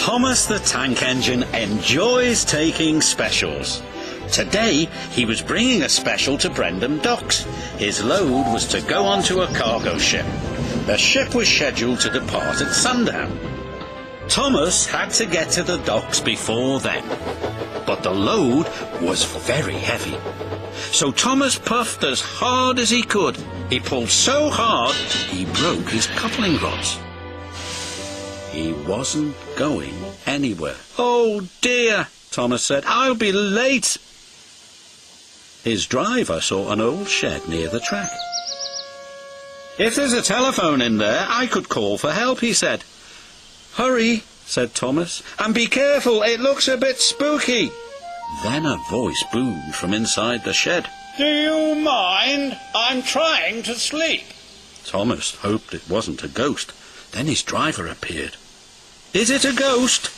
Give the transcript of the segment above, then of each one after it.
Thomas the Tank Engine enjoys taking specials. Today he was bringing a special to Brendam Docks. His load was to go onto a cargo ship. The ship was scheduled to depart at sundown. Thomas had to get to the docks before then, but the load was very heavy. So Thomas puffed as hard as he could. He pulled so hard he broke his coupling rods. He wasn't going anywhere. "Oh dear," Thomas said, "I'll be late." His driver saw an old shed near the track. "If there's a telephone in there, I could call for help," he said. "Hurry," said Thomas, "and be careful, it looks a bit spooky." Then a voice boomed from inside the shed. "Do you mind? I'm trying to sleep." Thomas hoped it wasn't a ghost. Then his driver appeared. "Is it a ghost?"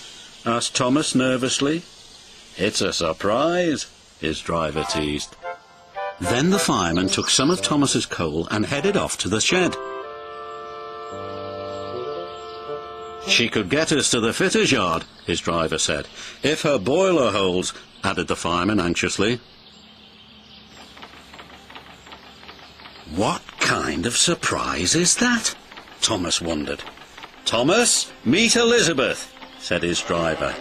asked Thomas nervously. "It's a surprise," his driver teased. Then the fireman took some of Thomas's coal and headed off to the shed. "She could get us to the fitter's yard," his driver said. "If her boiler holds," added the fireman anxiously. What kind of surprise is that? Thomas wondered. "Thomas, meet Elizabeth," said his driver.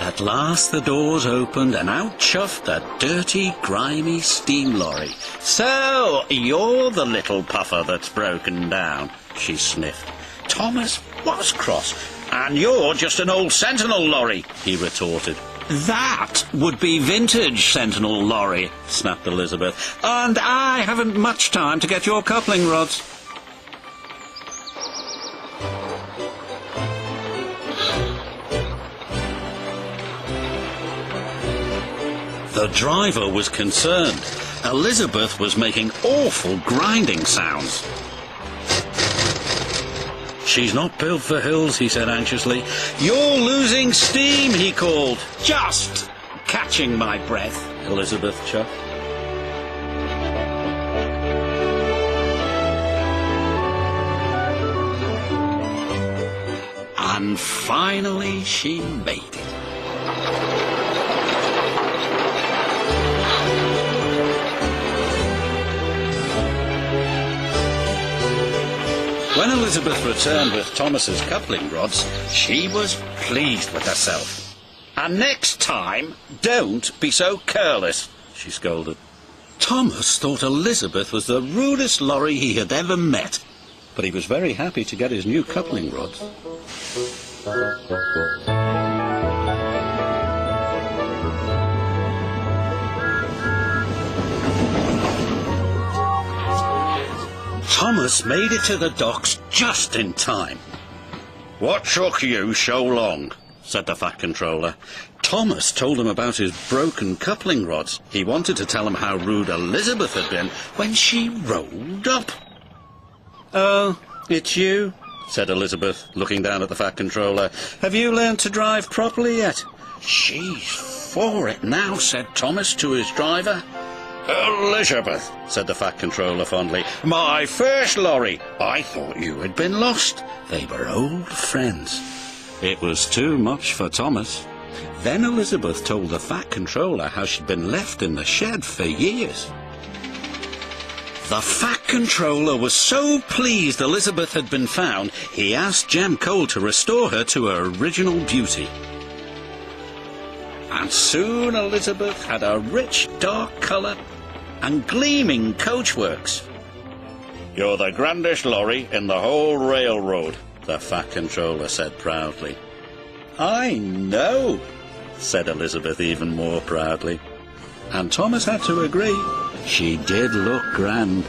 At last the doors opened and out chuffed a dirty, grimy steam lorry. "So, you're the little puffer that's broken down," she sniffed. Thomas was cross. "And you're just an old Sentinel lorry," he retorted. "That would be vintage Sentinel lorry," snapped Elizabeth. "And I haven't much time to get your coupling rods." The driver was concerned. Elizabeth was making awful grinding sounds. "She's not built for hills," he said anxiously. "You're losing steam," he called. "Just catching my breath," Elizabeth chuffed. And finally she made it. When Elizabeth returned with Thomas's coupling rods, she was pleased with herself. "And next time, don't be so careless," she scolded. Thomas thought Elizabeth was the rudest lorry he had ever met, but he was very happy to get his new coupling rods. Thomas made it to the docks just in time. "What took you so long?" said the Fat Controller. Thomas told him about his broken coupling rods. He wanted to tell him how rude Elizabeth had been when she rolled up. "Oh, it's you," said Elizabeth, looking down at the Fat Controller. "Have you learned to drive properly yet?" "She's for it now," said Thomas to his driver. "Elizabeth," said the Fat Controller fondly, "my first lorry. I thought you had been lost." They were old friends. It was too much for Thomas. Then Elizabeth told the Fat Controller how she'd been left in the shed for years. The Fat Controller was so pleased Elizabeth had been found, he asked Jem Cole to restore her to her original beauty. And soon Elizabeth had a rich dark colour and gleaming coachworks. "You're the grandest lorry in the whole railroad," the Fat Controller said proudly. "I know," said Elizabeth even more proudly. And Thomas had to agree. She did look grand.